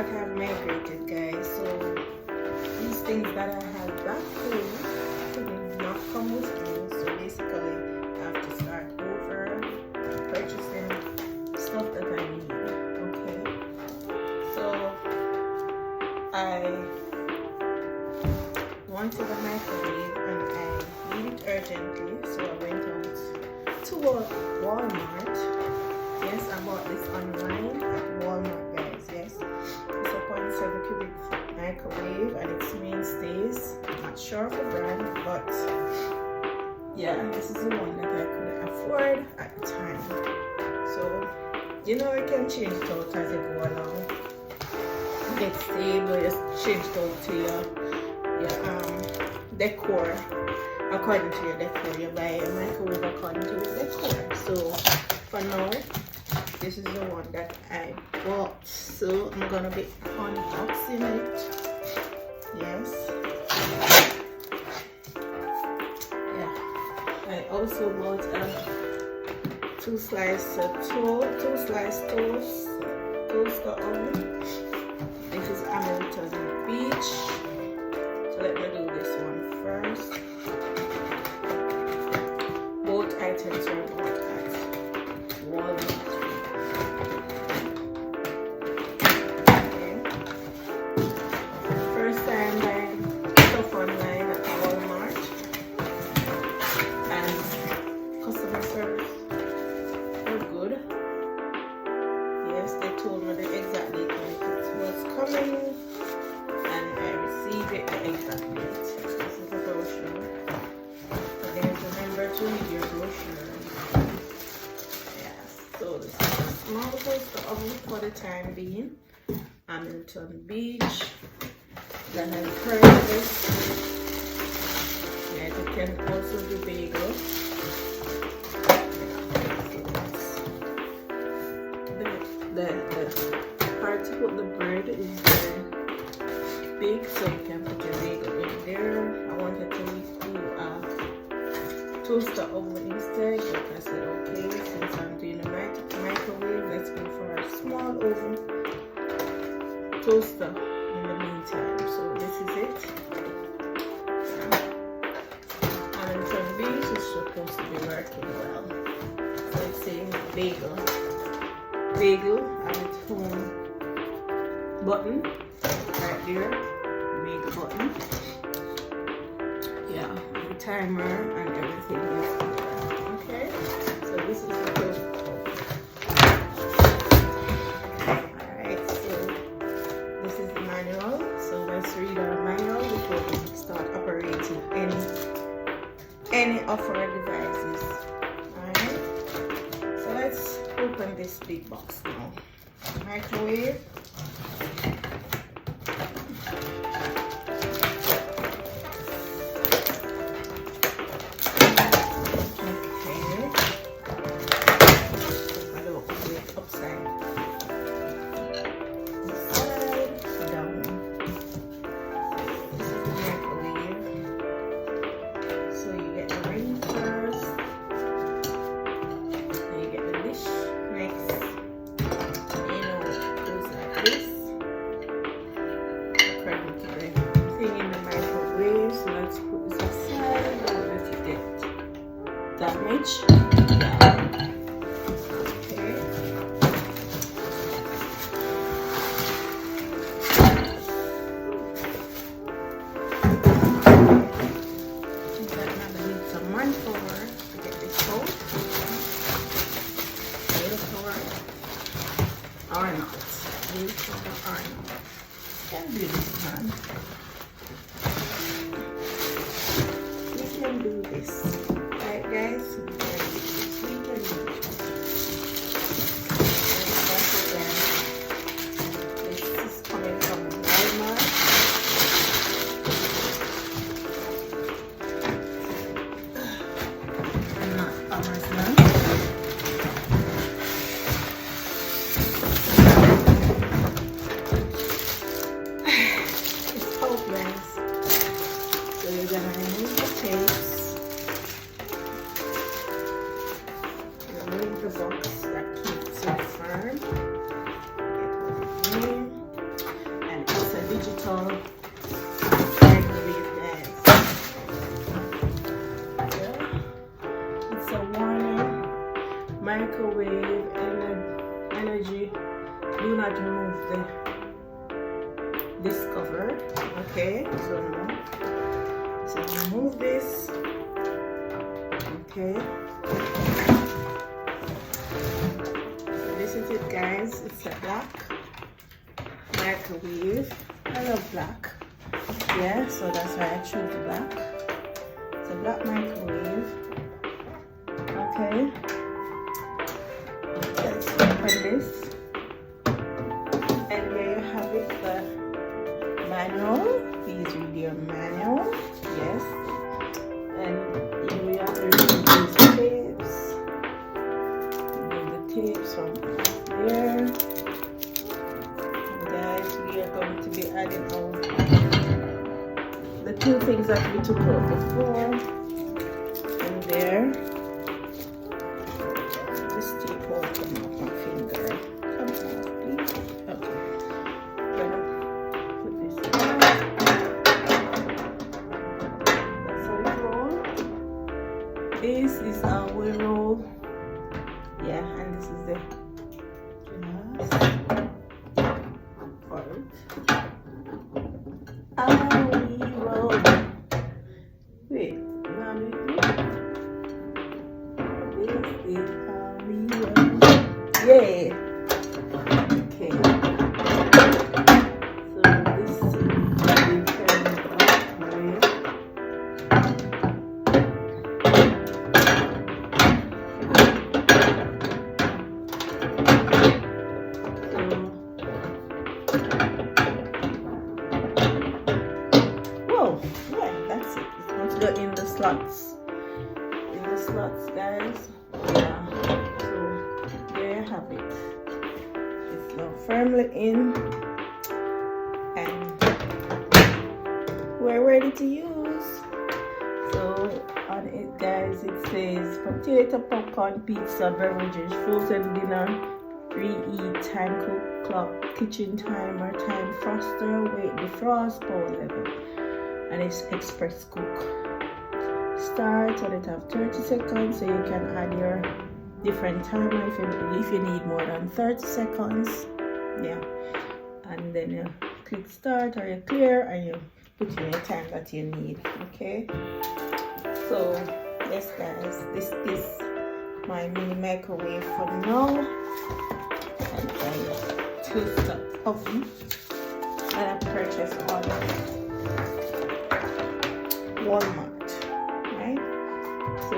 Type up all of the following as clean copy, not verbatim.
what I've migrated, guys. So these things that I had back home did not come with me. So basically I have to start over purchasing stuff that I need. Okay. So I wanted a microwave and I need it urgently. So I went out to Walmart. Yes, I bought this online at Walmart, guys. Yes, it's a 0.7 cubic microwave and it's mainstays. Not sure of the brand, but yeah, this is the one that I could afford at the time. So you know, you can change it out as you go along. Get stable, just change it out to your decor. According to your decor, you buy a microwave according to your decor. So for now, this is the one that I bought. So I'm gonna be unboxing it. Yes. Yeah. I also bought a two slice toaster oven. This is Hamilton Beach. So let me do this one first. Both items are bought at Walmart. Okay. First time buying stuff online at Walmart, and customer service were good. Yes, they told me the exact date when it was coming, and I received it the exact date. This is a brochure. Again, remember to read your brochure. Yes, so this is a small toaster oven for the time being. Hamilton Beach. Then I purchased. Yes, it can also do bagel. The part to put the bread is very big, so you can put your bagel in there. I wanted to do a toaster oven instead, but I said okay, since I'm doing a microwave, let's go for a small oven toaster in the meantime. So this is it. Hamilton Beach is supposed to be working well. So it's saying bagel at its home button right there, bagel button. Yeah, the timer and everything is there. Okay, so this is the first. Alright, so this is the manual. So let's read our manual before we start operating any of our devices. Alright, so let's open this big box now. Microwave. Damage. Okay. I need some manpower to get this out. Or not. Or not. Can do this, man. We can do this. Guys, we can do this. This is coming from Walmart. And not Amazon. It's out, guys. So you're gonna remove the tapes. little microwave, guys. Yeah. It's a Warner microwave energy. Do not remove this cover. Okay, so now, so remove this. Okay. So this is it, guys. It's a black microwave. I love black. Yeah, so that's why I chose black. It's a black microwave. Okay. Let's open this. And there you have it, the manual. Please read your manual. Yes. And here we have the tapes. Remove the tapes from there. And guys, we are going to be adding out the two things that we took out before. And there. This tape will come off my finger. Come off, please. Okay. Gonna put this on. That's how it rolls. This is how we roll. Yeah, and this is the last part. How we roll. Wait, now do it. This is how we roll. Yeah. Okay. So this is the turn off, right? Whoa, yeah, that's it. It's going to go in the slots. In the slots, guys. Yeah. So there you have it. It's now firmly in, and we're ready to use. So on it, guys, it says potato, popcorn, pizza, beverages, frozen dinner, reheat, time cook, clock, kitchen timer, time froster, weight defrost, power level, and it's express cook. Start, and it have 30 seconds, so you can add your different timer if you need more than 30 seconds. Yeah, and then you click start or you clear and you put in your time that you need. Okay, so yes, guys, this is my mini microwave for now. And I twist the oven, and I purchased on Walmart, right? So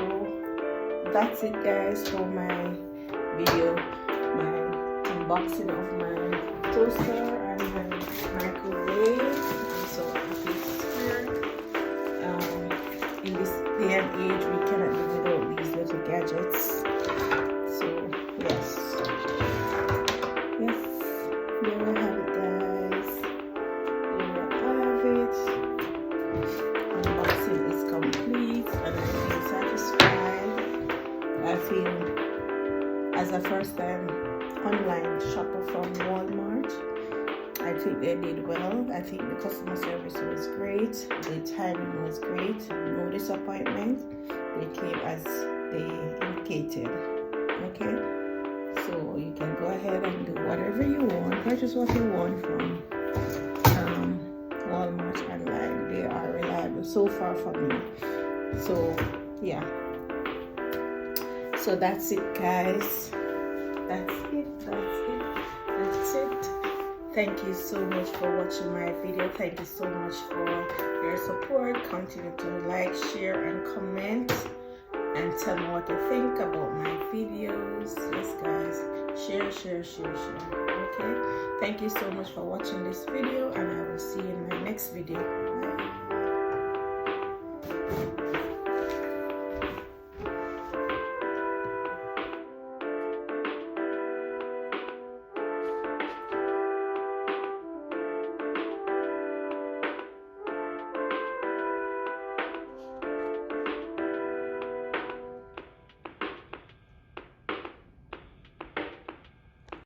that's it, guys, for my video, my unboxing of my toaster and my microwave. I'm so happy it's here. In this day and age, we cannot live without these little gadgets. So yes, there we have it, guys. There we have it. Unboxing is complete, and I feel satisfied. I feel as a first-time online shopper from Walmart, I think they did well. I think the customer service was great. The timing was great. No disappointment. They came as they indicated. Okay, so you can go ahead and do whatever you want. Purchase what you want from Walmart online. They are reliable so far for me. So yeah. So that's it, guys. That's it. Thank you so much for watching my video. Thank you so much for your support. Continue to like, share, and comment, and tell me what you think about my videos. Yes, guys, share. Okay, thank you so much for watching this video, and I will see you in my next video.